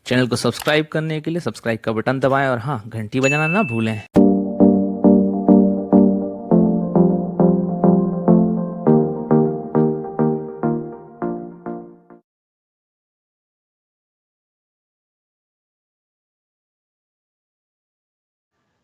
Channel को subscribe करने के लिए सब्सक्राइब का बटन दबाएं और हाँ, घंटी बजाना ना भूलें।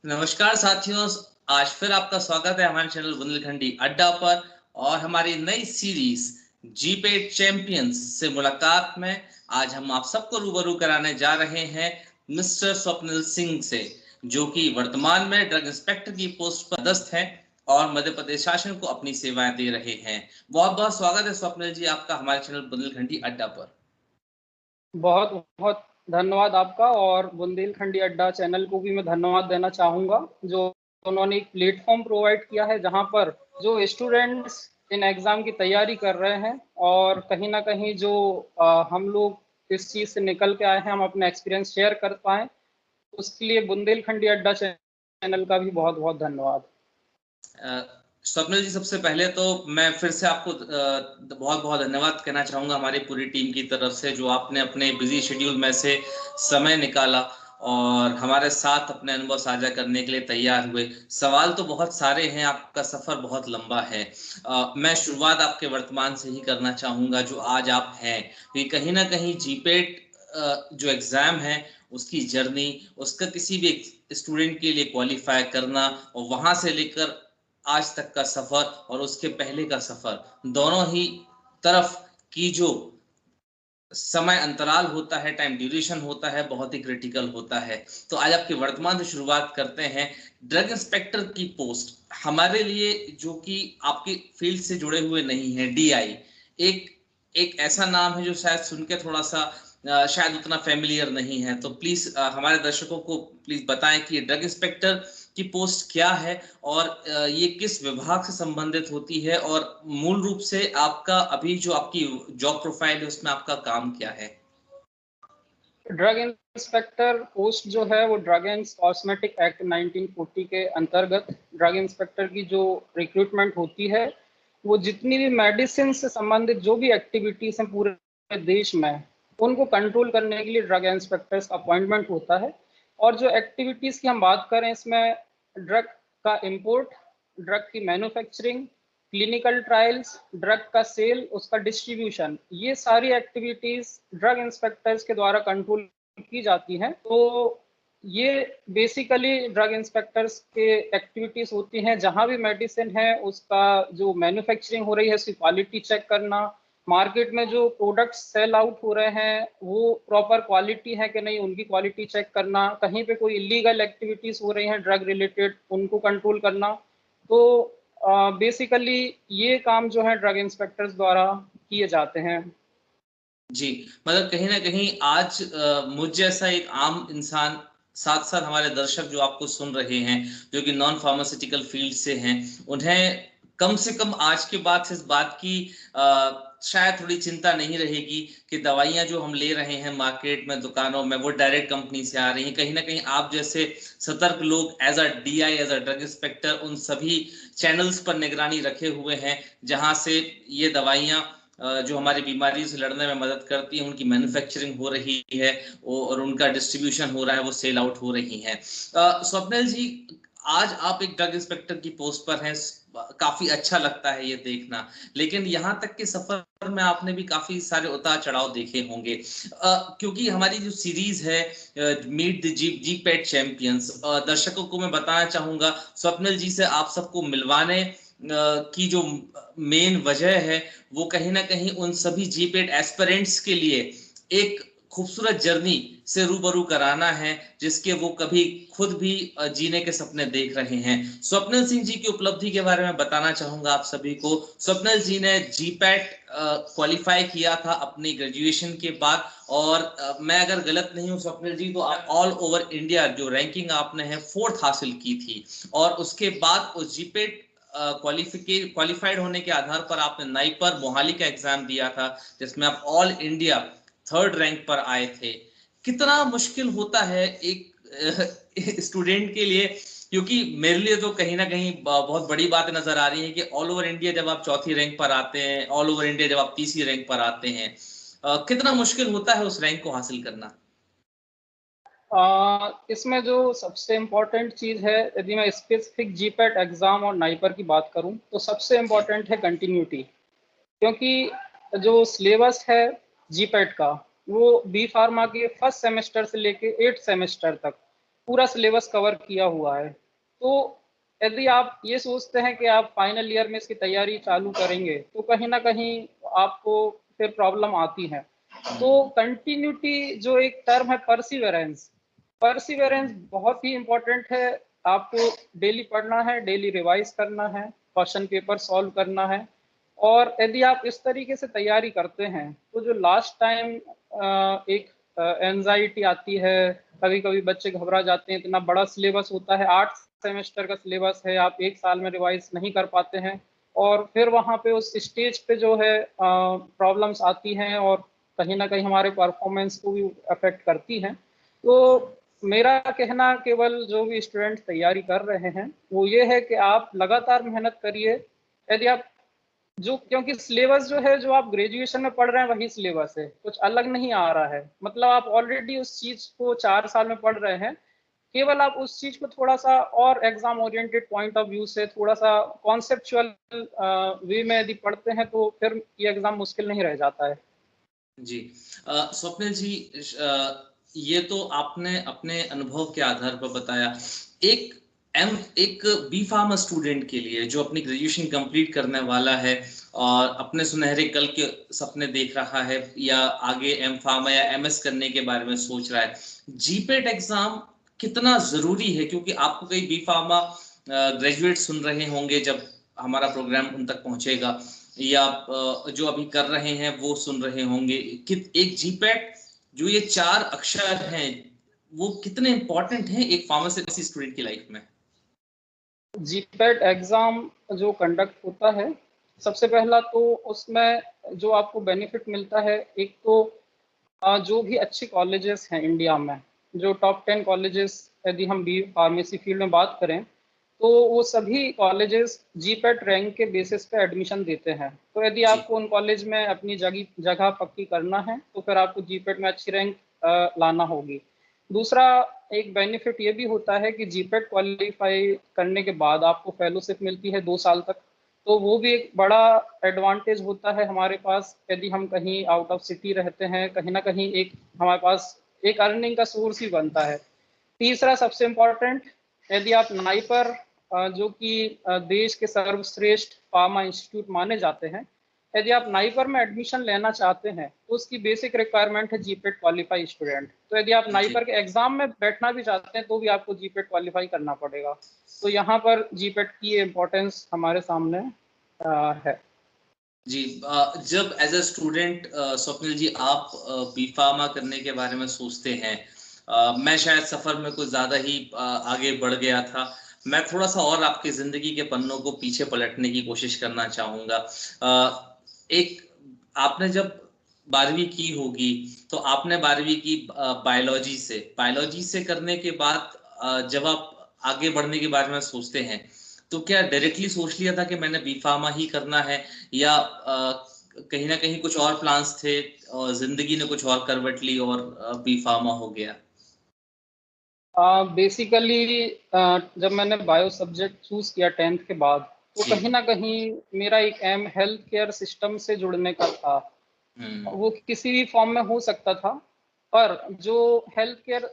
नमस्कार साथियों, आज फिर आपका स्वागत है हमारे चैनल बुंदेलखंडी अड्डा पर और हमारी नई सीरीज जीपेट चैंपियंस से मुलाकात में आज हम आप सबको रूबरू कराने जा रहे हैं मिस्टर स्वप्निल सिंह से, जो कि वर्तमान में ड्रग इंस्पेक्टर की पोस्ट पर पदस्थ हैं और मध्य प्रदेश शासन को अपनी सेवाएं दे रहे हैं। बहुत बहुत स्वागत है स्वप्निल जी आपका हमारे चैनल बुंदेलखंडी अड्डा पर। बहुत बहुत धन्यवाद आपका, और बुंदेलखंडी अड्डा चैनल को भी मैं धन्यवाद देना चाहूँगा जो उन्होंने एक प्लेटफॉर्म प्रोवाइड किया है जहाँ पर जो स्टूडेंट्स इन एग्ज़ाम की तैयारी कर रहे हैं और कहीं ना कहीं जो हम लोग इस चीज़ से निकल के आए हैं, हम अपना एक्सपीरियंस शेयर कर पाएँ, उसके लिए बुंदेलखंडी अड्डा चैनल का भी बहुत बहुत धन्यवाद। स्वप्निल जी, सबसे पहले तो मैं फिर से आपको बहुत बहुत धन्यवाद कहना चाहूँगा हमारी पूरी टीम की तरफ से, जो आपने अपने बिजी शेड्यूल में से समय निकाला और हमारे साथ अपने अनुभव साझा करने के लिए तैयार हुए। सवाल तो बहुत सारे हैं, आपका सफ़र बहुत लंबा है। मैं शुरुआत आपके वर्तमान से ही करना चाहूँगा जो आज आप हैं, क्योंकि कहीं ना कहीं जीपेट जो एग्ज़ाम है उसकी जर्नी, उसका किसी भी स्टूडेंट के लिए क्वालिफाई करना और वहाँ से लेकर आज तक का सफर और उसके पहले का सफर, दोनों ही तरफ की जो समय अंतराल होता है, टाइम ड्यूरेशन होता है, बहुत ही क्रिटिकल होता है। तो आज आपके वर्तमान से शुरुआत करते हैं। ड्रग इंस्पेक्टर की पोस्ट हमारे लिए, जो कि आपकी फील्ड से जुड़े हुए नहीं है, डीआई एक एक ऐसा नाम है जो शायद सुन के थोड़ा सा शायद उतना फेमिलियर नहीं है। तो प्लीज हमारे दर्शकों को प्लीज बताएं कि ड्रग इंस्पेक्टर की पोस्ट क्या है और ये किस विभाग से संबंधित होती है और मूल रूप से आपका अभी जो आपकी जॉब प्रोफाइल है उसमें आपका काम क्या है। ड्रग इंस्पेक्टर पोस्ट जो है वो ड्रग एंड कॉस्मेटिक एक्ट 1940 के अंतर्गत ड्रग इंस्पेक्टर की जो रिक्रूटमेंट होती है, वो जितनी भी मेडिसिन से संबंधित जो भी एक्टिविटीज हैं पूरे देश में, उनको कंट्रोल करने के लिए ड्रग इंस्पेक्टर्स का अपॉइंटमेंट होता है। और जो एक्टिविटीज की हम बात करें, इसमें ड्रग का इंपोर्ट, ड्रग की मैन्युफैक्चरिंग, क्लिनिकल ट्रायल्स, ड्रग का सेल, उसका डिस्ट्रीब्यूशन, ये सारी एक्टिविटीज ड्रग इंस्पेक्टर्स के द्वारा कंट्रोल की जाती हैं। तो ये बेसिकली ड्रग इंस्पेक्टर्स के एक्टिविटीज होती हैं। जहां भी मेडिसिन है उसका जो मैन्युफैक्चरिंग हो रही है उसकी क्वालिटी चेक करना, मार्केट में जो प्रोडक्ट्स सेल आउट हो रहे हैं वो प्रॉपर क्वालिटी है कि नहीं, उनकी क्वालिटी चेक करना, कहीं पे कोई इलीगल एक्टिविटीज हो रही हैं ड्रग रिलेटेड, उनको कंट्रोल करना। तो बेसिकली ये काम जो है ड्रग इंस्पेक्टर्स द्वारा किए जाते हैं। जी, मतलब कहीं ना कहीं आज मुझ जैसा एक आम इंसान, साथ साथ हमारे दर्शक जो आपको सुन रहे हैं जो कि नॉन फार्मास्यूटिकल फील्ड से हैं, उन्हें कम से कम आज के बाद से इस बात की शायद थोड़ी चिंता नहीं रहेगी कि दवाइयां जो हम ले रहे हैं मार्केट में, दुकानों में, वो डायरेक्ट कंपनी से आ रही हैं। कहीं ना कहीं आप जैसे सतर्क लोग as a DI, as a drug inspector, उन सभी चैनल्स पर निगरानी रखे हुए हैं जहां से ये दवाइयां जो हमारी बीमारी से लड़ने में मदद करती है, उनकी मैन्युफैक्चरिंग हो रही है और उनका डिस्ट्रीब्यूशन हो रहा है, वो सेल आउट हो रही है। स्वप्निल जी, आज आप एक ड्रग इंस्पेक्टर की पोस्ट पर हैं, काफी अच्छा लगता है ये देखना, लेकिन यहाँ तक के सफर में आपने भी काफी सारे उतार चढ़ाव देखे होंगे, क्योंकि हमारी जो सीरीज है meet the GPAT champions, दर्शकों को मैं बताना चाहूंगा स्वप्निल जी से आप सबको मिलवाने की जो मेन वजह है वो कहीं ना कहीं उन सभी जीपेट एस्पिरेंट्स के लिए एक खूबसूरत जर्नी से रूबरू कराना है जिसके वो कभी खुद भी जीने के सपने देख रहे हैं। स्वप्निल सिंह जी की उपलब्धि के बारे में बताना चाहूंगा आप सभी को। स्वप्निल जी ने जीपैट क्वालिफाई किया था अपनी ग्रेजुएशन के बाद और मैं अगर गलत नहीं हूं स्वप्निल जी, तो ऑल ओवर इंडिया जो रैंकिंग आपने है 4th हासिल की थी और उसके बाद उस जीपेट क्वालिफाइड होने के आधार पर आपने नाइपर मोहाली का एग्जाम दिया था जिसमें आप ऑल इंडिया 3rd रैंक पर आए थे। कितना मुश्किल होता है एक स्टूडेंट के लिए, क्योंकि मेरे लिए तो कहीं ना कहीं बहुत बड़ी बात नजर आ रही है कि ऑल ओवर इंडिया जब आप 4थी रैंक पर आते हैं, ऑल ओवर इंडिया जब आप 3री रैंक पर आते हैं, कितना मुश्किल होता है उस रैंक को हासिल करना। इसमें जो सबसे इम्पोर्टेंट चीज़ है, यदि मैं स्पेसिफिक जीपैट एग्ज़ाम और नाइपर की बात करूं, तो सबसे जी इम्पोर्टेंट है कंटिन्यूटी। क्योंकि जो सिलेबस है जीपैट का, वो बी फार्मा के फर्स्ट सेमेस्टर से लेके 8th सेमेस्टर तक पूरा सिलेबस कवर किया हुआ है। तो यदि आप ये सोचते हैं कि आप फाइनल ईयर में इसकी तैयारी चालू करेंगे, तो कहीं ना कहीं आपको फिर प्रॉब्लम आती है। तो कंटिन्यूटी जो एक टर्म है, परसिवेरेंस, परसिवेरेंस बहुत ही इम्पोर्टेंट है। आपको डेली पढ़ना है, डेली रिवाइज करना है, क्वेश्चन पेपर सॉल्व करना है। और यदि आप इस तरीके से तैयारी करते हैं, तो जो लास्ट टाइम एक एंजाइटी आती है, कभी कभी बच्चे घबरा जाते हैं, इतना बड़ा सिलेबस होता है, 8 सेमेस्टर का सिलेबस है, आप एक साल में रिवाइज नहीं कर पाते हैं, और फिर वहाँ पे उस स्टेज पे जो है प्रॉब्लम्स आती हैं, और कहीं ना कहीं हमारे परफॉर्मेंस को भी अफेक्ट करती हैं। तो मेरा कहना केवल जो भी स्टूडेंट तैयारी कर रहे हैं, वो ये है कि आप लगातार मेहनत करिए। यदि आप जो, क्योंकि सिलेबस जो है, जो आप ग्रेजुएशन में पढ़ रहे हैं, वही सिलेबस है, कुछ अलग नहीं आ रहा है। मतलब आप ऑलरेडी उस चीज को 4 साल में पढ़ रहे हैं, केवल आप उस चीज को थोड़ा सा और exam oriented point of view से, थोड़ा सा कॉन्सेप्चुअल वे में यदि पढ़ते हैं, तो फिर ये एग्जाम मुश्किल नहीं रह जाता है। जी स्वप्निल जी, ये तो आपने अपने अनुभव के आधार पर बताया। एक एक बी फार्मा स्टूडेंट के लिए जो अपनी ग्रेजुएशन कंप्लीट करने वाला है और अपने सुनहरे कल के सपने देख रहा है, या आगे एम फार्मा या एमएस करने के बारे में सोच रहा है, जीपेट एग्जाम कितना जरूरी है? क्योंकि आपको कई बी फार्मा ग्रेजुएट सुन रहे होंगे जब हमारा प्रोग्राम उन तक पहुंचेगा, या जो अभी कर रहे हैं वो सुन रहे होंगे कि एक जीपैट, जो ये 4 अक्षर हैं, वो कितने इंपॉर्टेंट हैं एक फार्मेसी स्टूडेंट की लाइफ में? जीपैट एग्ज़ाम जो कंडक्ट होता है, सबसे पहला तो उसमें जो आपको बेनिफिट मिलता है, एक तो जो भी अच्छे कॉलेजेस हैं इंडिया में, जो टॉप 10 कॉलेजेस, यदि हम बी फार्मेसी फील्ड में बात करें, तो वो सभी कॉलेजेस जीपैट रैंक के बेसिस पे एडमिशन देते हैं। तो यदि जी आपको उन कॉलेज में अपनी जगह पक्की करना है, तो फिर आपको जीपैट में अच्छी रैंक लाना होगी। दूसरा एक बेनिफिट ये भी होता है कि जीपैट क्वालिफाई करने के बाद आपको फेलोशिप मिलती है 2 साल तक। तो वो भी एक बड़ा एडवांटेज होता है हमारे पास, यदि हम कहीं आउट ऑफ सिटी रहते हैं, कहीं ना कहीं एक हमारे पास एक अर्निंग का सोर्स ही बनता है। तीसरा सबसे इम्पोर्टेंट, यदि आप नाइपर, जो कि देश के सर्वश्रेष्ठ फार्मा इंस्टीट्यूट माने जाते हैं, यदि आप नाइपर में एडमिशन लेना चाहते हैं, तो उसकी बेसिक रिक्वायरमेंट है जीपेट क्वालिफाई स्टूडेंट। तो यदि आप जी नाइपर के एग्जाम में बैठना भी चाहते हैं, तो भी आपको जीपेट क्वालिफाई करना पड़ेगा। तो यहाँ पर जीपेट की इम्पोर्टेंस हमारे सामने है। जी जब एज अ स्टूडेंट स्वप्निल जी आप बी फार्मा करने के बारे में सोचते हैं, मैं शायद सफर में कुछ ज्यादा ही आगे बढ़ गया था। मैं थोड़ा सा और आपकी जिंदगी के पन्नों को पीछे पलटने की कोशिश करना चाहूंगा। एक आपने जब 12वीं की होगी, तो आपने 12वीं की बायोलॉजी से करने के बाद जब आप आगे बढ़ने के बारे में सोचते हैं, तो क्या डायरेक्टली सोच लिया था कि मैंने बी फार्मा ही करना है, या कहीं ना कहीं कुछ और प्लान्स थे और जिंदगी ने कुछ और करवट ली और बी फार्मा हो गया? बेसिकली जब मैंने बायो सब्जेक्ट चूज किया 10th के बाद, तो जी कहीं ना कहीं मेरा एक एम हेल्थ केयर सिस्टम से जुड़ने का था। हम्म वो किसी भी फॉर्म में हो सकता था, पर जो हेल्थ केयर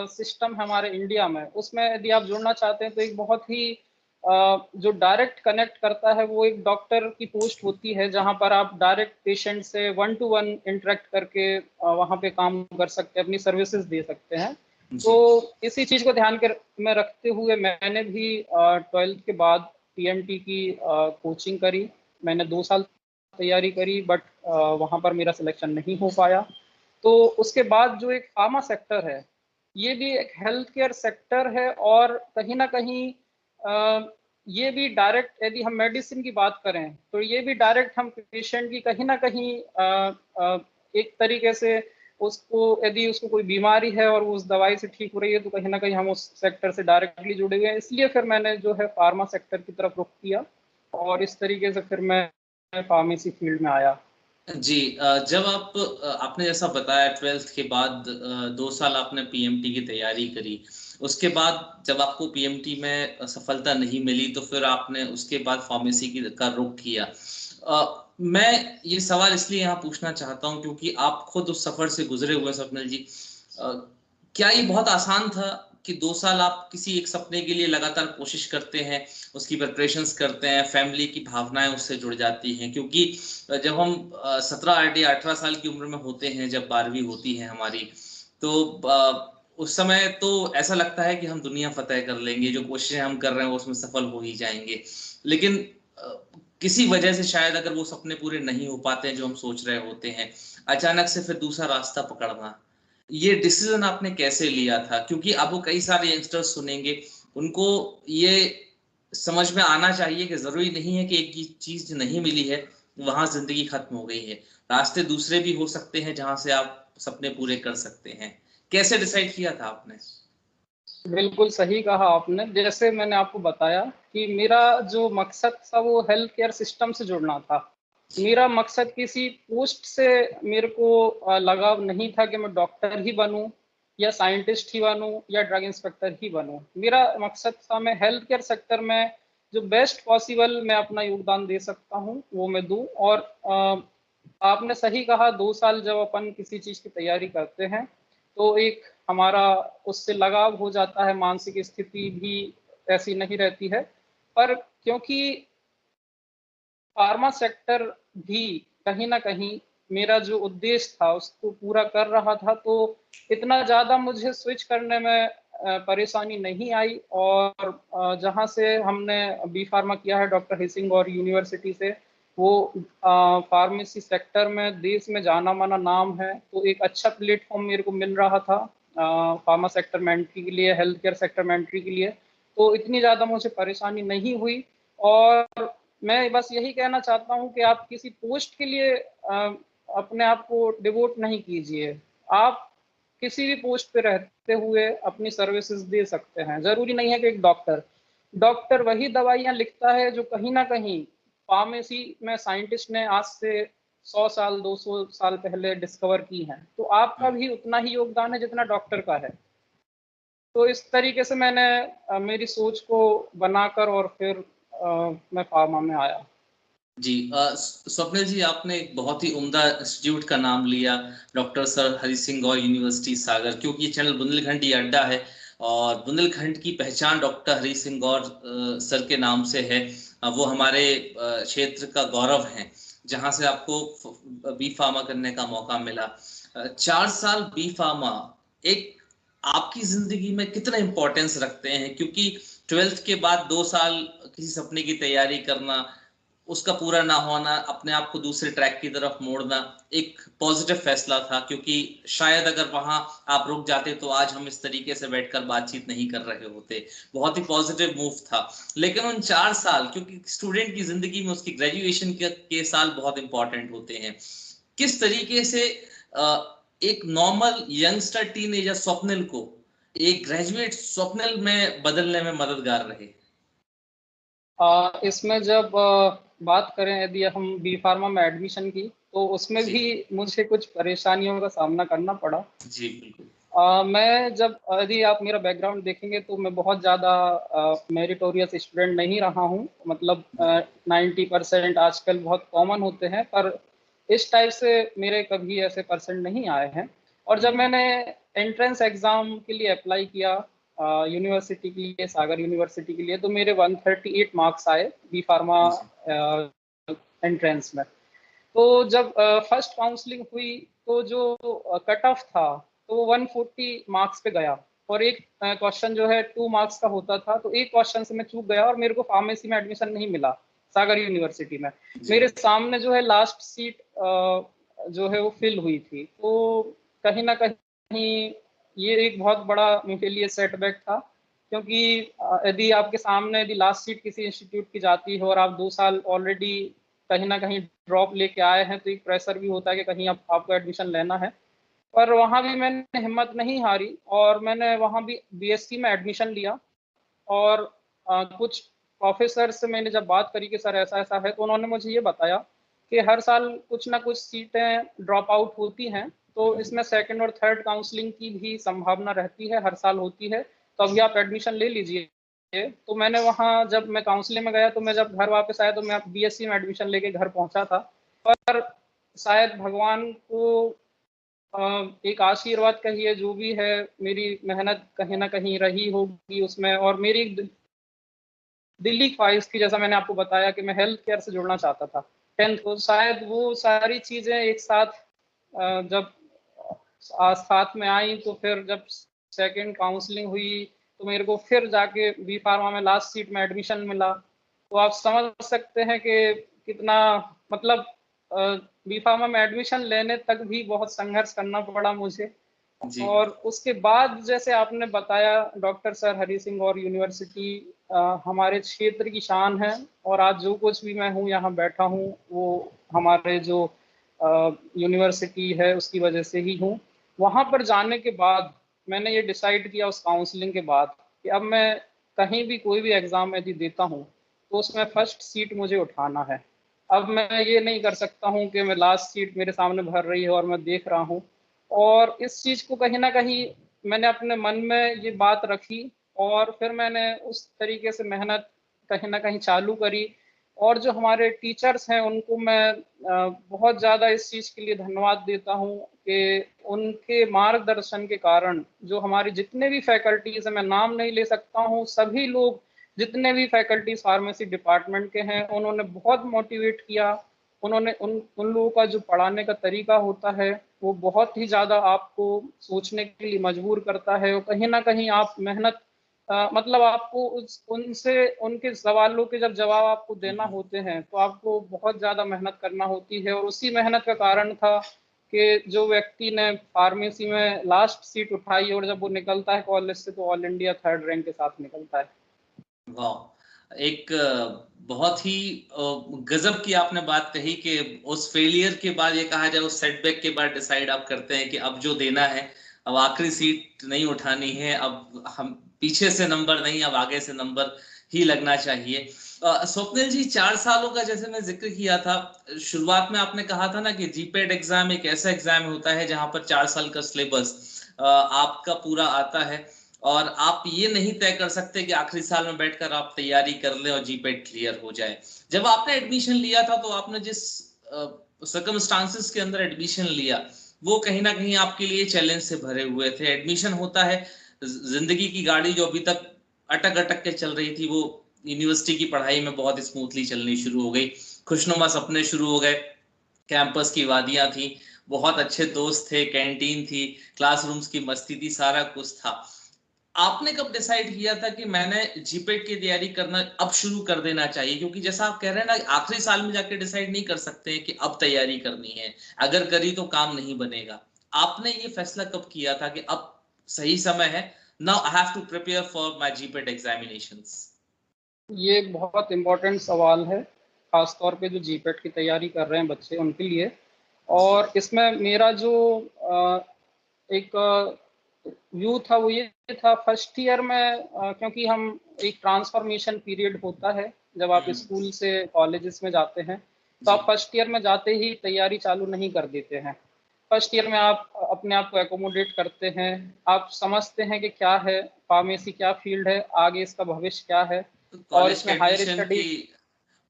सिस्टम है हमारे इंडिया में, उसमें यदि आप जुड़ना चाहते हैं, तो एक बहुत ही जो डायरेक्ट कनेक्ट करता है, वो एक डॉक्टर की पोस्ट होती है, जहां पर आप डायरेक्ट पेशेंट से 1 to 1 इंटरेक्ट करके वहां पे काम कर सकते हैं, अपनी सर्विसेज दे सकते हैं। तो जी इसी चीज को ध्यान में रखते हुए मैंने भी 12th के बाद टीएमटी की कोचिंग करी। मैंने 2 साल तैयारी करी, बट वहाँ पर मेरा सिलेक्शन नहीं हो पाया। तो उसके बाद जो एक फार्मा सेक्टर है, ये भी एक हेल्थ केयर सेक्टर है, और कहीं ना कहीं ये भी डायरेक्ट, यदि हम मेडिसिन की बात करें, तो ये भी डायरेक्ट हम पेशेंट की कहीं ना कहीं एक तरीके से उसको, यदि उसको कोई बीमारी है और वो उस दवाई से ठीक हो रही है, तो कहीं ना कहीं हम उस सेक्टर से डायरेक्टली जुड़े हुए हैं। इसलिए फिर मैंने जो है फार्मा सेक्टर की तरफ रुख किया, और इस तरीके से फिर मैं फार्मेसी फील्ड में आया। जी, जब आपने जैसा बताया 12th के बाद 2 साल आपने पीएमटी की तैयारी करी। उसके बाद जब आपको पीएमटी में सफलता नहीं मिली तो फिर आपने उसके बाद फार्मेसी की का रुख किया। मैं ये सवाल इसलिए यहाँ पूछना चाहता हूँ क्योंकि आप खुद उस सफ़र से गुज़रे हुए हैं स्वप्निल जी। अ, क्या ये बहुत आसान था कि 2 साल आप किसी एक सपने के लिए लगातार कोशिश करते हैं, उसकी प्रिपरेशंस करते हैं, फैमिली की भावनाएँ उससे जुड़ जाती हैं क्योंकि जब हम 17 या 18 साल की उम्र में होते हैं, जब 12वीं होती है हमारी, तो उस समय तो ऐसा लगता है कि हम दुनिया फ़तेह कर लेंगे, जो कोशिशें हम कर रहे हैं वो उसमें सफल हो ही जाएँगे। लेकिन अ, किसी वजह से शायद अगर वो सपने पूरे नहीं हो पाते हैं जो हम सोच रहे होते हैं, अचानक से फिर दूसरा रास्ता पकड़ना, ये डिसीज़न आपने कैसे लिया था? क्योंकि आपको कई सारे यंगस्टर्स सुनेंगे, उनको ये समझ में आना चाहिए कि ज़रूरी नहीं है कि एक ही चीज़ नहीं मिली है, वहाँ ज़िंदगी खत्म हो गई है। रास्ते दूसरे भी हो सकते हैं जहाँ से आप सपने पूरे कर सकते हैं। कैसे डिसाइड किया था आपने? बिल्कुल सही कहा आपने। जैसे मैंने आपको बताया कि मेरा जो मकसद था वो हेल्थ केयर सिस्टम से जुड़ना था। मेरा मकसद किसी पोस्ट से मेरे को लगाव नहीं था कि मैं डॉक्टर ही बनूँ या साइंटिस्ट ही बनूँ या ड्रग इंस्पेक्टर ही बनूँ। मेरा मकसद था मैं हेल्थ केयर सेक्टर में जो बेस्ट पॉसिबल मैं अपना योगदान दे सकता हूँ, वो मैं दूँ। और आपने सही कहा 2 साल जब अपन किसी चीज़ की तैयारी करते हैं, तो एक हमारा उससे लगाव हो जाता है, मानसिक स्थिति भी ऐसी नहीं रहती है। पर क्योंकि फार्मा सेक्टर भी कहीं न कहीं मेरा जो उद्देश्य था उसको पूरा कर रहा था, तो इतना ज़्यादा मुझे स्विच करने में परेशानी नहीं आई। और जहाँ से हमने बी फार्मा किया है डॉक्टर हिसिंग और यूनिवर्सिटी से, वो फार्मेसी सेक्टर में देश में जाना-माना नाम है, तो एक अच्छा प्लेटफ़ॉर्म मेरे को मिल रहा था फार्मा सेक्टर में एंट्री के लिए, हेल्थ केयर सेक्टर में एंट्री के लिए। तो इतनी ज़्यादा मुझे परेशानी नहीं हुई। और मैं बस यही कहना चाहता हूँ कि आप किसी पोस्ट के लिए अपने आप को डिवोट नहीं कीजिए। आप किसी भी पोस्ट पे रहते हुए अपनी सर्विसेज़ दे सकते हैं। ज़रूरी नहीं है कि एक डॉक्टर, डॉक्टर वही दवाइयाँ लिखता है जो कहीं न कहीं फ़ार्मेसी में साइंटिस्ट ने आज से 100 साल, 200 साल पहले डिस्कवर की हैं। तो आपका हुँ। भी उतना ही योगदान है जितना डॉक्टर का है। तो इस तरीके से मैंने मेरी सोच को बनाकर और फिर मैं फ़ार्मा में आया। जी, स्वप्निल जी, आपने एक बहुत ही उम्दा इंस्टीट्यूट का नाम लिया, डॉक्टर सर हरि सिंह गौर यूनिवर्सिटी सागर, क्योंकि ये चैनल बुंदेलखंड ही अड्डा है और बुंदेलखंड की पहचान डॉक्टर हरि सिंह गौर सर के नाम से है। वो हमारे क्षेत्र का गौरव हैं, जहाँ से आपको बी फार्मा करने का मौका मिला। 4 साल बी फार्मा एक आपकी ज़िंदगी में कितना इम्पोर्टेंस रखते हैं? क्योंकि 12th के बाद 2 साल किसी सपने की तैयारी करना, उसका पूरा ना होना, अपने आप को दूसरे ट्रैक की तरफ मोड़ना, एक पॉज़िटिव फ़ैसला था क्योंकि शायद अगर वहाँ आप रुक जाते तो आज हम इस तरीके से बैठकर बातचीत नहीं कर रहे होते। बहुत ही पॉज़िटिव मूव था। लेकिन उन 4 साल, क्योंकि स्टूडेंट की ज़िंदगी में उसकी ग्रेजुएशन के साल बहुत इम्पोर्टेंट होते हैं। किस तरीके से एक नॉर्मल यंगस्टर टीनेजर स्वप्निल को एक ग्रेजुएट स्वप्निल में बदलने में मददगार रहे? इसमें जब बात करें यदि हम बी फार्मा में एडमिशन की, तो उसमें जी। भी मुझे कुछ परेशानियों का सामना करना पड़ा। जी, बिल्कुल। मैं जब यदि आप मेरा बैकग्राउंड देखेंगे तो मैं बहुत ज़्यादा मेरिटोरियस स्टूडेंट नहीं रहा हूँ। मतलब जी। 90% आजकल बहुत कॉमन होते हैं, पर इस टाइप से मेरे कभी ऐसे परसेंट नहीं आए हैं। और जब हुँ। मैंने एंट्रेंस एग्ज़ाम के लिए अप्लाई किया यूनिवर्सिटी के लिए, सागर यूनिवर्सिटी के लिए, तो मेरे 138 मार्क्स आए बी फार्मा जी। एंट्रेंस में। तो जब फर्स्ट काउंसलिंग हुई, तो जो कट ऑफ था तो वो 140 मार्क्स पे गया। और एक क्वेश्चन जो है 2 मार्क्स का होता था, तो एक क्वेश्चन से मैं चूक गया और मेरे को फार्मेसी में एडमिशन नहीं मिला सागर यूनिवर्सिटी में। जी। मेरे सामने जो है लास्ट सीट जो है वो फिल हुई थी। तो कहीं न कहीं ये एक बहुत बड़ा मेरे लिए सेटबैक था, क्योंकि यदि आपके सामने यदि लास्ट सीट किसी इंस्टीट्यूट की जाती है और आप 2 साल ऑलरेडी कहीं न कहीं ड्रॉप लेके आए हैं, तो एक प्रेशर भी होता है कि कहीं अब आपको एडमिशन लेना है। पर वहाँ भी मैंने हिम्मत नहीं हारी और मैंने वहाँ भी बीएससी में एडमिशन लिया। और कुछ प्रोफ़ेसर से मैंने जब बात करी कि सर ऐसा-ऐसा है, तो उन्होंने मुझे ये बताया कि हर साल कुछ ना कुछ सीटें ड्रॉप आउट होती हैं, तो इसमें सेकंड और थर्ड काउंसलिंग की भी संभावना रहती है, हर साल होती है। तो अभी आप एडमिशन ले लीजिए। तो मैंने वहाँ जब मैं काउंसलिंग में गया, तो मैं जब घर वापस आया तो मैं बीएससी में एडमिशन लेके घर पहुंचा था। पर शायद भगवान को एक आशीर्वाद कहिए, जो भी है, मेरी मेहनत कहीं ना कहीं रही होगी उसमें, और मेरी दिल्ली ख्वाहिश थी, जैसा मैंने आपको बताया कि मैं हेल्थ केयर से जुड़ना चाहता था 10th को। शायद वो सारी चीज़ें एक साथ जब साथ में आई, तो फिर जब सेकंड काउंसलिंग हुई, तो मेरे को फिर जाके बी फार्मा में लास्ट सीट में एडमिशन मिला। तो आप समझ सकते हैं कि कितना, मतलब बी फार्मा में एडमिशन लेने तक भी बहुत संघर्ष करना पड़ा मुझे। जी और उसके बाद जैसे आपने बताया, डॉक्टर सर हरि सिंह और यूनिवर्सिटी हमारे क्षेत्र की शान है, और आज जो कुछ भी मैं हूँ, यहाँ बैठा हूँ, वो हमारे जो यूनिवर्सिटी है उसकी वजह से ही हूँ। वहाँ पर जाने के बाद मैंने ये डिसाइड किया उस काउंसलिंग के बाद कि अब मैं कहीं भी कोई भी एग्ज़ाम यदि देता हूँ, तो उसमें फर्स्ट सीट मुझे उठाना है। अब मैं ये नहीं कर सकता हूँ कि मैं लास्ट सीट मेरे सामने भर रही है और मैं देख रहा हूँ। और इस चीज़ को कहीं ना कहीं मैंने अपने मन में ये बात रखी, और फिर मैंने उस तरीके से मेहनत कहीं ना कहीं चालू करी। और जो हमारे टीचर्स हैं, उनको मैं बहुत ज़्यादा इस चीज़ के लिए धन्यवाद देता हूँ कि उनके मार्गदर्शन के कारण जो हमारी जितने भी फैकल्टीज़ हैं, मैं नाम नहीं ले सकता हूँ, सभी लोग जितने भी फैकल्टीज फार्मेसी डिपार्टमेंट के हैं, उन्होंने बहुत मोटिवेट किया। उन्होंने उन लोगों का जो पढ़ाने का तरीका होता है, वो बहुत ही ज़्यादा आपको सोचने के लिए मजबूर करता है, और कहीं ना कहीं आप मेहनत मतलब आपको उनसे उनके सवालों के जब जवाब आपको देना होते हैं, तो आपको बहुत ज़्यादा मेहनत करना होती है। और उसी मेहनत का कारण था कि जो व्यक्ति ने फार्मेसी में लास्ट सीट उठाई, और जब वो निकलता है कॉलेज से, तो ऑल इंडिया थर्ड रैंक के साथ निकलता है। वाह, एक बहुत ही गजब की आपने बात कही कि उस फेलियर के बाद, ये कहा जाए उस सेटबैक के बाद डिसाइड आप करते हैं कि अब जो देना है, अब आखिरी सीट नहीं उठानी है, अब हम पीछे से नंबर नहीं, अब आगे से नंबर ही लगना चाहिए। स्वप्निल जी, 4 सालों का जैसे मैं जिक्र किया था शुरुआत में, आपने कहा था ना कि जीपेट एग्जाम एक ऐसा एग्जाम होता है जहां पर 4 साल का सिलेबस आपका पूरा आता है, और आप ये नहीं तय कर सकते कि आखिरी साल में बैठकर आप तैयारी कर लें और जीपेट क्लियर हो जाए। जब आपने एडमिशन लिया था, तो आपने जिस सर्कमस्टांसेस के अंदर एडमिशन लिया, वो कहीं ना कहीं आपके लिए चैलेंज से भरे हुए थे। एडमिशन होता है, जिंदगी की गाड़ी जो अभी तक अटक अटक के चल रही थी, वो यूनिवर्सिटी की पढ़ाई में बहुत स्मूथली चलनी शुरू हो गई। खुशनुमा सपने शुरू हो गए, कैंपस की वादियां थी, बहुत अच्छे दोस्त थे, कैंटीन थी, क्लासरूम्स की मस्ती थी, सारा कुछ था। आपने कब डिसाइड किया था कि मैंने जीपेट की तैयारी करना अब शुरू कर देना चाहिए? क्योंकि जैसा आप कह रहे हैं ना, आखिरी साल में जाके डिसाइड नहीं कर सकते हैं कि अब तैयारी करनी है, अगर करी तो काम नहीं बनेगा। आपने ये फैसला कब किया था कि अब सही समय है, now I have to prepare for my GPAT examinations? ये बहुत इम्पोर्टेंट सवाल है, खास तौर पे जो जीपेट की तैयारी कर रहे हैं बच्चे, उनके लिए। जी और इसमें मेरा जो एक व्यू था, वो ये था फर्स्ट ईयर में, क्योंकि हम एक ट्रांसफॉर्मेशन पीरियड होता है जब आप स्कूल से कॉलेजेस में जाते हैं, तो जी आप फर्स्ट ईयर में जाते ही तैयारी चालू नहीं कर देते हैं। फर्स्ट ईयर में आप अपने आप को एकोमोडेट करते हैं, आप समझते हैं कि क्या है फार्मेसी, क्या फील्ड है, आगे इसका भविष्य क्या है, तो और कॉलेज के इसमें हायर एडमिशन की, स्टडीज।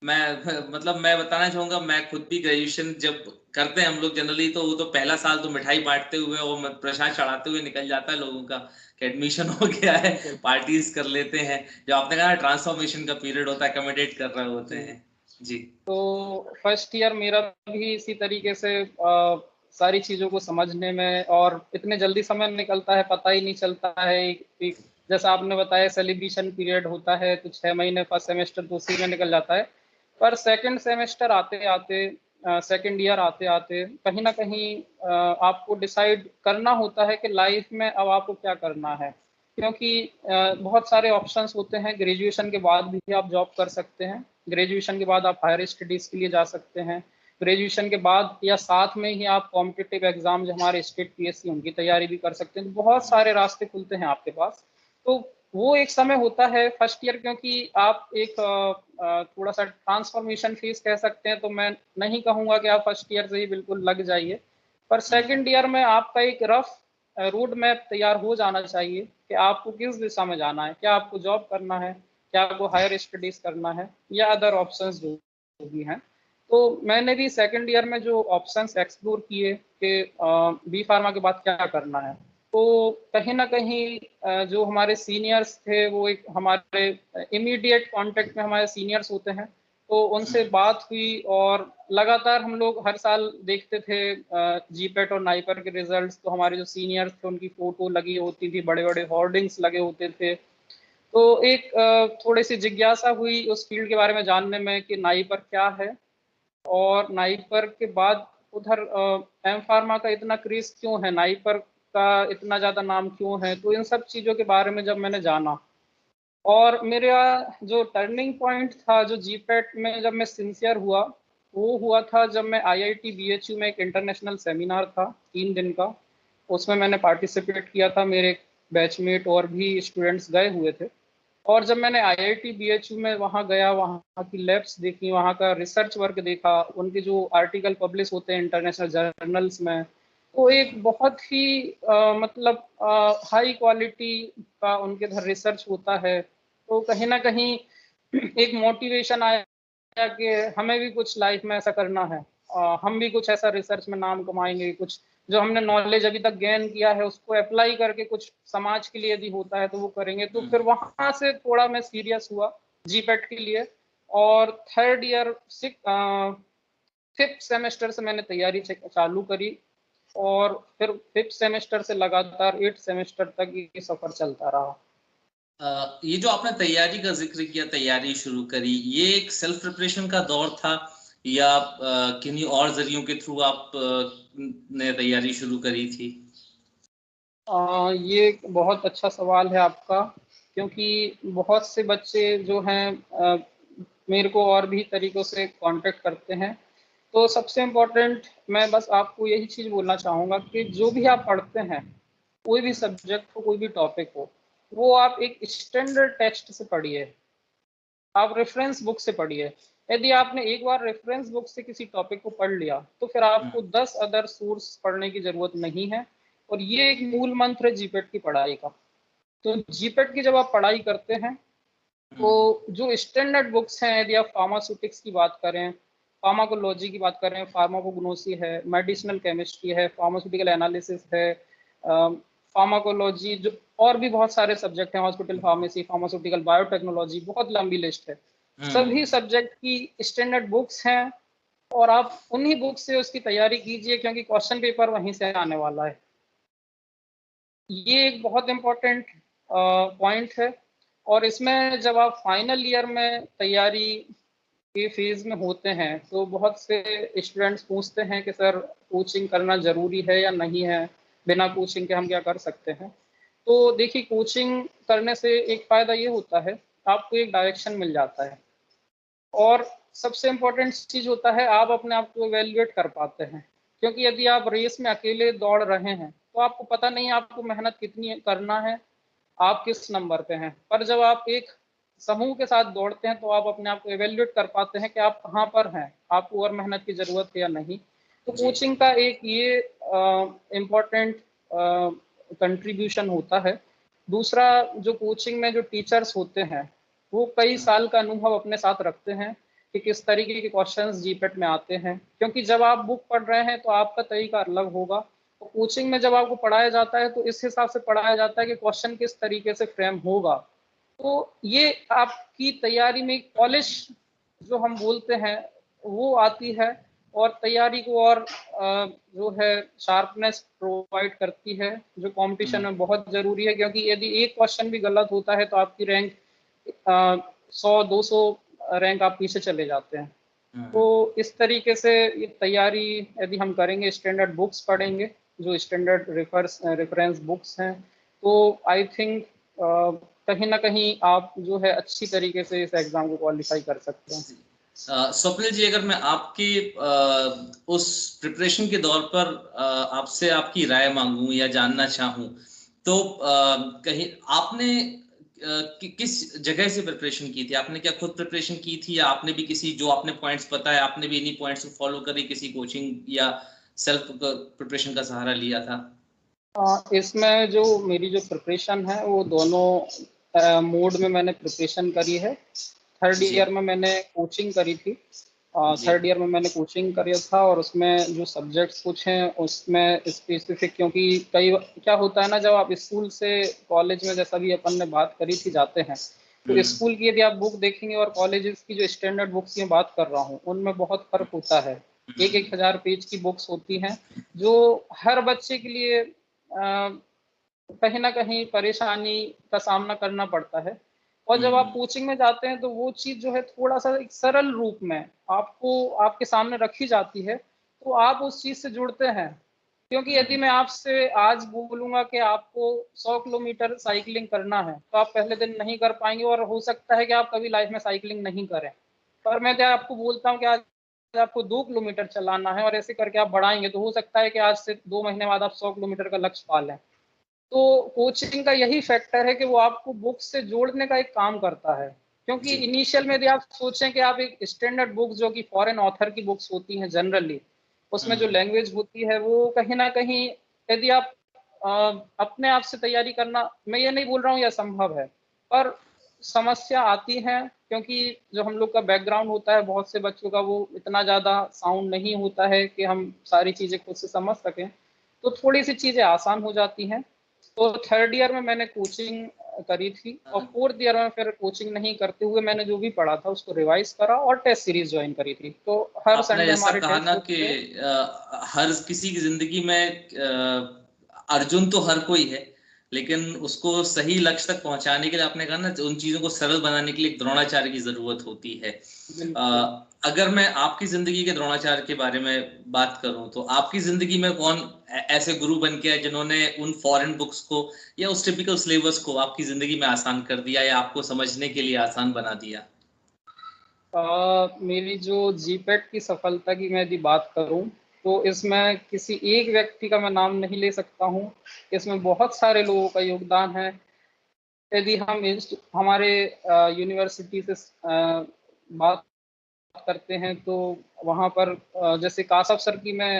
मैं मतलब मैं बताना चाहूंगा, मैं खुद भी ग्रेजुएशन जब करते हैं हम लोग जनरली, तो वो तो पहला साल तो मिठाई बांटते हुए और प्रसाद चढ़ाते हुए निकल जाता है लोगों का कि एडमिशन हो गया है, बिल्कुल। पार्टीज कर लेते हैं। जो आपने कहा ट्रांसफॉर्मेशन का पीरियड होता है, कमेडेट कर रहे होते जी। हैं। जी तो फर्स्ट ईयर मेरा भी इसी तरीके से सारी चीज़ों को समझने में, और इतने जल्दी समय निकलता है पता ही नहीं चलता है। जैसा आपने बताया सेलिब्रेशन पीरियड होता है, तो 6 महीने फर्स्ट सेमेस्टर तो उसी में निकल जाता है। पर सेकंड सेमेस्टर आते आते, सेकंड ईयर आते आते, कहीं ना कहीं आपको डिसाइड करना होता है कि लाइफ में अब आपको क्या करना है। क्योंकि बहुत सारे ऑप्शंस होते हैं, ग्रेजुएशन के बाद भी आप जॉब कर सकते हैं, ग्रेजुएशन के बाद आप हायर स्टडीज़ के लिए जा सकते हैं, ग्रेजुएशन के बाद या साथ में ही आप कॉम्पिटिटिव एग्जाम जो हमारे स्टेट पीएससी, उनकी तैयारी भी कर सकते हैं। तो बहुत सारे रास्ते खुलते हैं आपके पास। तो वो एक समय होता है फर्स्ट ईयर, क्योंकि आप एक थोड़ा सा ट्रांसफॉर्मेशन फेज कह सकते हैं, तो मैं नहीं कहूँगा कि आप फर्स्ट ईयर से ही बिल्कुल लग जाइए, पर सेकंड ईयर में आपका एक रफ रोड मैप तैयार हो जाना चाहिए कि आपको किस दिशा में जाना है, क्या आपको जॉब करना है, क्या आपको हायर स्टडीज करना है, या अदर ऑप्शंस जो भी हैं। तो मैंने भी सेकंड ईयर में जो ऑप्शंस एक्सप्लोर किए कि बी फार्मा के बाद क्या करना है, तो कहीं ना कहीं जो हमारे सीनियर्स थे, वो एक हमारे इमीडिएट कांटेक्ट में हमारे सीनियर्स होते हैं, तो उनसे बात हुई और लगातार हम लोग हर साल देखते थे जीपेट और नाइपर के रिजल्ट्स। तो हमारे जो सीनियर्स थे उनकी फोटो लगी होती थी, बड़े बड़े होर्डिंग्स लगे होते थे। तो एक थोड़ी सी जिज्ञासा हुई उस फील्ड के बारे में जानने में कि नाइपर क्या है, और नाइपर के बाद उधर एम फार्मा का इतना क्रेज क्यों है, नाइपर का इतना ज़्यादा नाम क्यों है। तो इन सब चीज़ों के बारे में जब मैंने जाना, और मेरा जो टर्निंग पॉइंट था जो जीपेट में जब मैं सिंसियर हुआ, वो हुआ था जब मैं आईआईटी बीएचयू में एक इंटरनेशनल सेमिनार था 3 दिन का, उसमें मैंने पार्टिसिपेट किया था, मेरे बैचमेट और भी स्टूडेंट्स गए हुए थे। और जब मैंने आईआईटी बीएचयू में वहाँ गया, वहाँ की लैब्स देखी, वहाँ का रिसर्च वर्क देखा, उनके जो आर्टिकल पब्लिश होते हैं इंटरनेशनल जर्नल्स में, तो एक बहुत ही मतलब हाई क्वालिटी का उनके इधर रिसर्च होता है। तो कहीं ना कहीं एक मोटिवेशन आया कि हमें भी कुछ लाइफ में ऐसा करना है, हम भी कुछ ऐसा रिसर्च में नाम कमाएंगे, कुछ जो हमने नॉलेज अभी तक गेन किया है उसको अप्लाई करके कुछ समाज के लिए यदि होता है तो वो करेंगे। तो फिर वहां से थोड़ा मैं सीरियस हुआ जीपेट के लिए, और थर्ड ईयर फिफ्थ सेमेस्टर से मैंने तैयारी चालू करी, और फिर फिफ्थ सेमेस्टर से लगातार 8th सेमेस्टर तक ये सफर चलता रहा। ये जो आपने तैयारी का जिक्र किया, तैयारी शुरू करी, ये एक सेल्फ प्रिपरेशन का दौर था या किन्हीं और जरियों के थ्रू आप ने तैयारी शुरू करी थी? ये एक बहुत अच्छा सवाल है आपका, क्योंकि बहुत से बच्चे जो हैं मेरे को और भी तरीक़ों से कांटेक्ट करते हैं। तो सबसे इम्पोर्टेंट मैं बस आपको यही चीज़ बोलना चाहूँगा कि जो भी आप पढ़ते हैं, कोई भी सब्जेक्ट हो, कोई भी टॉपिक हो, वो आप एक स्टैंडर्ड टेक्स्ट से पढ़िए, आप रेफरेंस बुक से पढ़िए। यदि आपने एक बार रेफरेंस बुक से किसी टॉपिक को पढ़ लिया, तो फिर आपको 10 अदर सोर्स पढ़ने की ज़रूरत नहीं है, और ये एक मूल मंत्र है जीपेट की पढ़ाई का। तो जीपेट की जब आप पढ़ाई करते हैं, तो जो स्टैंडर्ड बुक्स हैं, यदि आप फार्मास्यूटिक्स की बात करें, फार्माकोलॉजी की बात करें, फार्माकोग्नोसी है, मेडिसिनल केमिस्ट्री है, फार्मास्यूटिकल एनालिसिस है, फार्माकोलॉजी, जो और भी बहुत सारे सब्जेक्ट हैं, हॉस्पिटल फार्मेसी, फार्मास्यूटिकल बायोटेक्नोलॉजी, बहुत लंबी लिस्ट है। सभी सब्जेक्ट की स्टैंडर्ड बुक्स हैं, और आप उन्हीं बुक से उसकी तैयारी कीजिए, क्योंकि क्वेश्चन पेपर वहीं से आने वाला है। ये एक बहुत इम्पोर्टेंट पॉइंट है। और इसमें जब आप फाइनल ईयर में तैयारी के फेज में होते हैं, तो बहुत से स्टूडेंट्स पूछते हैं कि सर कोचिंग करना ज़रूरी है या नहीं है, बिना कोचिंग के हम क्या कर सकते हैं। तो देखिए, कोचिंग करने से एक फ़ायदा ये होता है, आपको एक डायरेक्शन मिल जाता है, और सबसे इम्पोर्टेंट चीज़ होता है आप अपने आप को इवेल्युएट कर पाते हैं। क्योंकि यदि आप रेस में अकेले दौड़ रहे हैं, तो आपको पता नहीं आपको मेहनत कितनी करना है, आप किस नंबर पे हैं। पर जब आप एक समूह के साथ दौड़ते हैं, तो आप अपने आप को इवेल्युएट कर पाते हैं कि आप कहाँ पर हैं, आपको और मेहनत की ज़रूरत है या नहीं। तो कोचिंग का एक ये इम्पोर्टेंट कंट्रीब्यूशन होता है। दूसरा, जो कोचिंग में जो टीचर्स होते हैं, वो कई साल का अनुभव अपने साथ रखते हैं कि किस तरीके के क्वेश्चंस जीपेट में आते हैं। क्योंकि जब आप बुक पढ़ रहे हैं तो आपका तरीका अलग होगा, तो कोचिंग में जब आपको पढ़ाया जाता है तो इस हिसाब से पढ़ाया जाता है कि क्वेश्चन किस तरीके से फ्रेम होगा। तो ये आपकी तैयारी में पॉलिश जो हम बोलते हैं वो आती है, और तैयारी को और जो है शार्पनेस प्रोवाइड करती है, जो कंपटीशन में बहुत ज़रूरी है। क्योंकि यदि एक क्वेश्चन भी गलत होता है तो आपकी रैंक 100-200 रैंक आप पीछे चले जाते हैं। तो इस तरीके से ये तैयारी यदि हम करेंगे, स्टैंडर्ड बुक्स पढ़ेंगे, जो स्टैंडर्ड रेफरेंस बुक्स हैं, तो आई थिंक कहीं ना कहीं आप जो है अच्छी तरीके से इस एग्ज़ाम को क्वालिफाई कर सकते हैं। स्वप्निल जी, अगर मैं आपके उस प्रिपरेशन के दौर पर आपसे आपकी राय मांगूं या जानना चाहूं, तो कहीं आपने किस जगह से प्रिपरेशन की थी? आपने क्या खुद प्रिपरेशन की थी, या आपने भी किसी, जो आपने पॉइंट्स बताए, आपने भी इन्हीं पॉइंट्स को फॉलो करी, किसी कोचिंग या सेल्फ प्रिपरेशन का सहारा लिया था? इसमें जो मेरी जो प्रिपरेशन है वो दोनों मोड में मैंने प्रिपरेशन करी है। थर्ड जी ईयर में मैंने कोचिंग करी थी। जी। थर्ड ईयर में मैंने कोचिंग करा था, और उसमें जो सब्जेक्ट्स कुछ हैं उसमें स्पेसिफिक, क्योंकि कई क्या होता है ना, जब आप स्कूल से कॉलेज में, जैसा भी अपन ने बात करी थी, जाते हैं तो स्कूल की यदि आप बुक देखेंगे और कॉलेजेस की जो स्टैंडर्ड बुक्स की बात कर रहा हूँ उनमें बहुत फर्क होता है। एक हजार पेज की बुक्स होती हैं जो हर बच्चे के लिए कहीं ना कहीं परेशानी का सामना करना पड़ता है। और जब आप कोचिंग में जाते हैं तो वो चीज़ जो है थोड़ा सा एक सरल रूप में आपको आपके सामने रखी जाती है, तो आप उस चीज़ से जुड़ते हैं। क्योंकि यदि मैं आपसे आज बोलूंगा कि आपको 100 किलोमीटर साइकिलिंग करना है तो आप पहले दिन नहीं कर पाएंगे, और हो सकता है कि आप कभी लाइफ में साइकिलिंग नहीं करें। पर मैं क्या आपको बोलता हूँ कि आज आपको 2 किलोमीटर चलाना है, और ऐसे करके आप बढ़ाएंगे तो हो सकता है कि आज से 2 महीने बाद आप 100 किलोमीटर का लक्ष्य पा लें। तो कोचिंग का यही फैक्टर है कि वो आपको बुक से जोड़ने का एक काम करता है। क्योंकि जी इनिशियल में यदि आप सोचें कि आप एक स्टैंडर्ड बुक जो कि फॉरेन ऑथर की बुक्स होती हैं जनरली, उसमें जो लैंग्वेज होती है वो कहीं ना कहीं, यदि आप अ, अपने आप से तैयारी करना, मैं ये नहीं बोल रहा हूँ यह संभव है, पर समस्या आती है। क्योंकि जो हम लोग का बैकग्राउंड होता है, बहुत से बच्चों का वो इतना ज़्यादा साउंड नहीं होता है कि हम सारी चीज़ें खुद से समझ सकें, तो थोड़ी सी चीज़ें आसान हो जाती हैं। तो थर्ड ईयर में मैंने कोचिंग करी थी, और फोर्थ ईयर में फिर कोचिंग नहीं करते हुए मैंने जो भी पढ़ा था उसको रिवाइज करा और टेस्ट सीरीज ज्वाइन करी थी। तो हर आपने संडे जैसा हमारे कहा टेस्ट ना कि होते थे। हर किसी की जिंदगी में अर्जुन तो हर कोई है, लेकिन उसको सही लक्ष्य तक पहुंचाने के लिए, आपने कहा ना, उन चीजों को सरल बनाने के लिए एक द्रोणाचार्य की जरूरत होती है। बिल्कुल। अगर मैं आपकी जिंदगी के द्रोणाचार्य के बारे में बात करूं, तो आपकी जिंदगी में कौन ऐसे गुरु बन के है जिन्होंने उन फॉरेन बुक्स को या उस टिपिकल सिलेबस को आपकी जिंदगी में आसान कर दिया, या आपको समझने के लिए आसान बना दिया? मेरी जो जीपेट की सफलता की मैं यदि बात करूं तो इसमें किसी एक व्यक्ति का मैं नाम नहीं ले सकता हूं। इसमें बहुत सारे लोगों का योगदान है। यदि हम हमारे यूनिवर्सिटी से बात करते हैं तो वहाँ पर जैसे कासफ सर की मैं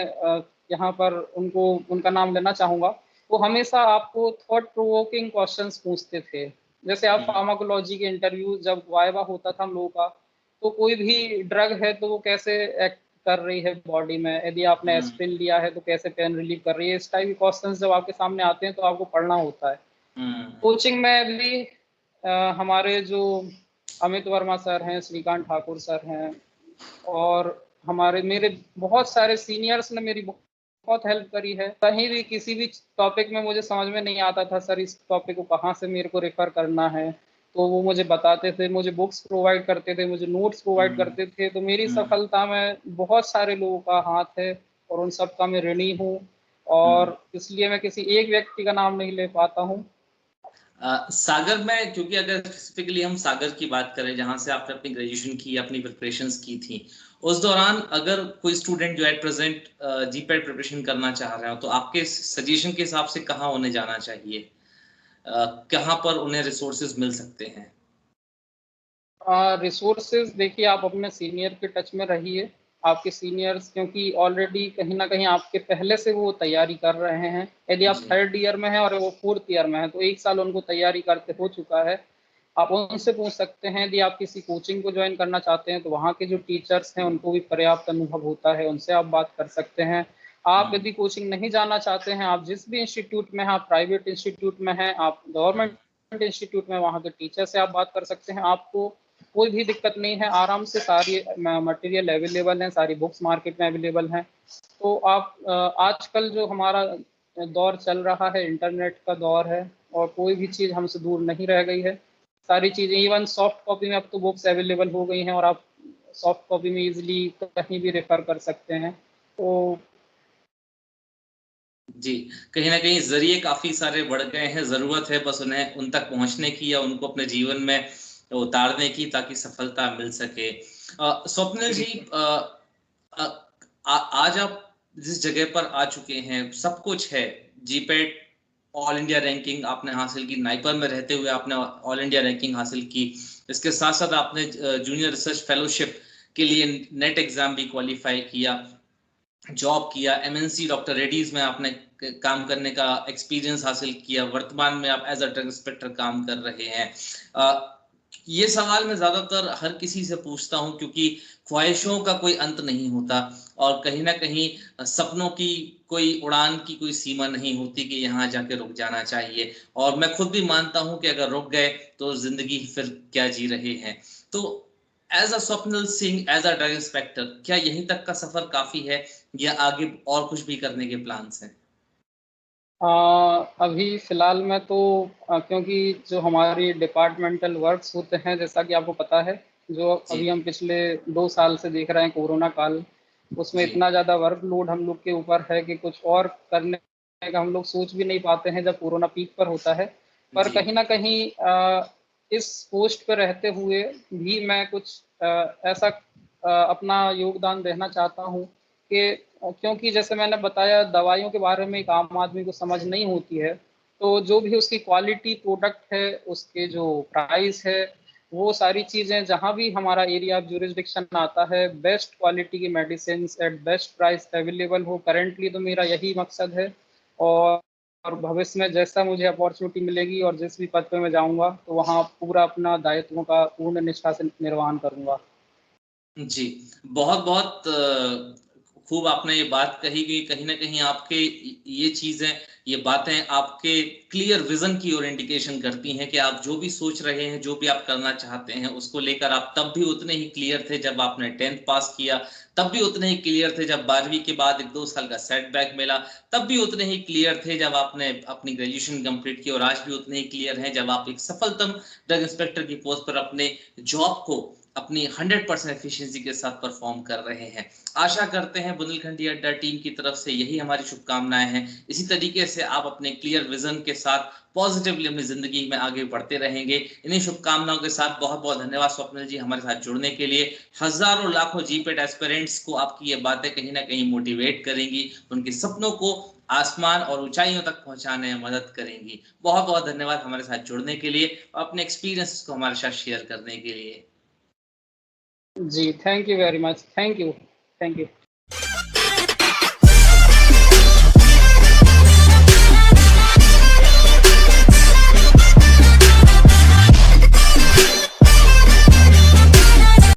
यहाँ पर उनको उनका नाम लेना चाहूँगा। वो हमेशा आपको थॉट प्रोवोकिंग क्वेश्चंस पूछते थे। जैसे आप फार्माकोलॉजी के इंटरव्यू जब वाइवा होता था हम लोगों का, तो कोई भी ड्रग है तो वो कैसे एक्ट कर रही है बॉडी में, यदि आपने एस्पिरिन लिया है तो कैसे पेन रिलीव कर रही है, इस टाइप के क्वेश्चंस जब आपके सामने आते हैं तो आपको पढ़ना होता है। कोचिंग में भी हमारे जो अमित वर्मा सर हैं, श्रीकांत ठाकुर सर हैं, और हमारे मेरे बहुत सारे सीनियर्स ने मेरी बहुत हेल्प करी है। कहीं भी किसी भी टॉपिक में मुझे समझ में नहीं आता था, सर इस टॉपिक को कहाँ से मेरे को रेफर करना है, तो वो मुझे बताते थे, मुझे बुक्स प्रोवाइड करते थे, मुझे नोट्स प्रोवाइड करते थे। तो मेरी सफलता में बहुत सारे लोगों का हाथ है, और उन सब का मैं ऋणी हूँ, और इसलिए मैं किसी एक व्यक्ति का नाम नहीं ले पाता हूँ। सागर में, क्योंकि अगर स्पेसिफिकली हम सागर की बात करें, जहां से आपने अपनी ग्रेजुएशन की, अपनी प्रिपरेशंस की थी, उस दौरान अगर कोई स्टूडेंट जो एट प्रेजेंट जीपैट प्रिपरेशन करना चाह रहे हो, तो आपके सजेशन के हिसाब से कहाँ उन्हें जाना चाहिए? कहाँ पर उन्हें रिसोर्सेज मिल सकते हैं? रिसोर्सेज देखिए, आप अपने सीनियर के टच में रहिए। आपके सीनियर्स क्योंकि ऑलरेडी कहीं ना कहीं आपके पहले से वो तैयारी कर रहे हैं। यदि आप जी थर्ड ईयर में हैं और वो फोर्थ ईयर में है तो एक साल उनको तैयारी करते हो चुका है। आप उनसे पूछ सकते हैं। यदि आप किसी कोचिंग को ज्वाइन करना चाहते हैं तो वहाँ के जो टीचर्स हैं उनको भी पर्याप्त अनुभव होता है, उनसे आप बात कर सकते हैं। आप यदि कोचिंग नहीं जाना चाहते हैं, आप जिस भी इंस्टीट्यूट में हैं, आप प्राइवेट इंस्टीट्यूट में हैं, आप गवर्नमेंट इंस्टीट्यूट में, वहाँ के टीचर से आप बात कर सकते हैं। आपको कोई भी दिक्कत नहीं है, आराम से सारी मटेरियल अवेलेबल हैं, सारी बुक्स मार्केट में अवेलेबल हैं। तो आप आजकल जो हमारा दौर चल रहा है, इंटरनेट का दौर है, और कोई भी चीज़ हमसे दूर नहीं रह गई है। सारी चीज़ें इवन सॉफ्ट कॉपी में अब तो बुक्स अवेलेबल हो गई हैं, और आप सॉफ्ट कॉपी में इजीली कहीं भी रेफर कर सकते हैं। तो जी, कहीं ना कहीं जरिए काफी सारे बढ़ गए हैं, जरूरत है बस उन्हें उन तक पहुंचने की, या उनको अपने जीवन में उतारने की, ताकि सफलता मिल सके। स्वप्निल जी, अ, आज आप जिस जगह पर आ चुके हैं, सब कुछ है, जीपेट ऑल इंडिया रैंकिंग आपने हासिल की, नाइपर में रहते हुए आपने ऑल इंडिया रैंकिंग हासिल की। इसके साथ साथ आपने जूनियर रिसर्च फेलोशिप के लिए नेट एग्जाम भी क्वालिफाई किया, जॉब किया, एमएनसी डॉक्टर रेड्डीज में आपने काम करने का एक्सपीरियंस हासिल किया, वर्तमान में आप एज अ ड्रग इंस्पेक्टर काम कर रहे हैं। ये सवाल मैं ज्यादातर हर किसी से पूछता हूं क्योंकि ख्वाहिशों का कोई अंत नहीं होता और कहीं ना कहीं सपनों की कोई उड़ान की कोई सीमा नहीं होती कि यहाँ जाके रुक जाना चाहिए। और मैं खुद भी मानता हूं कि अगर रुक गए तो जिंदगी फिर क्या जी रहे हैं। तो as a Swapnil Singh, as a drug inspector, क्या यहीं तक का सफर काफी है या आगे और कुछ भी करने के प्लान्स हैं? अभी फिलहाल में तो क्योंकि जो हमारी डिपार्टमेंटल वर्क्स होते हैं, जैसा कि आपको पता है, जो जी अभी हम पिछले 2 साल से देख रहे हैं, कोरोना काल, उसमें जी इतना ज़्यादा वर्कलोड हम लोग के ऊपर है कि कुछ और करने का हम लोग सोच भी नहीं पाते हैं जब कोरोना पीक पर होता है। पर जी कहीं ना कहीं इस पोस्ट पर रहते हुए भी मैं कुछ ऐसा अपना योगदान देना चाहता हूँ कि क्योंकि जैसे मैंने बताया, दवाइयों के बारे में एक आम आदमी को समझ नहीं होती है, तो जो भी उसकी क्वालिटी प्रोडक्ट है, उसके जो प्राइस है, वो सारी चीज़ें जहाँ भी हमारा एरिया ऑफ जुरिस्डिक्शन आता है, बेस्ट क्वालिटी की medicine at best price available हो। करेंटली तो मेरा यही मकसद है। और भविष्य में जैसा मुझे अपॉर्चुनिटी मिलेगी और जिस भी पद पे मैं जाऊंगा, तो वहाँ पूरा अपना दायित्वों का पूर्ण निष्ठा से निर्वहन करूंगा। जी, बहुत बहुत खूब आपने ये बात कही कि कहीं ना कहीं आपके ये चीजें, ये बातें आपके क्लियर विजन की ओर इंडिकेशन करती हैं कि आप जो भी सोच रहे हैं, जो भी आप करना चाहते हैं, उसको लेकर आप तब भी उतने ही क्लियर थे जब आपने 10th पास किया, तब भी उतने ही क्लियर थे जब 12वीं के बाद 1-2 साल का सेटबैक मिला, तब भी उतने ही क्लियर थे जब आपने अपनी ग्रेजुएशन कंप्लीट की, और आज भी उतने ही क्लियर हैं जब आप एक सफलतम ड्रग इंस्पेक्टर की पोस्ट पर अपने जॉब को अपनी 100% एफिशिएंसी के साथ परफॉर्म कर रहे हैं। आशा करते हैं बुंदेलखंडी अड्डा टीम की तरफ से यही हमारी शुभकामनाएं हैं। इसी तरीके से आप अपने क्लियर विजन के साथ पॉजिटिवली अपनी जिंदगी में आगे बढ़ते रहेंगे। इन्हीं शुभकामनाओं के साथ बहुत बहुत धन्यवाद स्वप्निल जी हमारे साथ जुड़ने के लिए। हजारों लाखों जीपेट एस्पिरेंट्स को आपकी ये बातें कहीं ना कहीं मोटिवेट करेंगी, उनके सपनों को आसमान और ऊंचाइयों तक पहुंचाने में मदद करेंगी। बहुत बहुत धन्यवाद हमारे साथ जुड़ने के लिए और अपने एक्सपीरियंस को हमारे साथ शेयर करने के लिए। जी, thank you very much. Thank you. Thank you.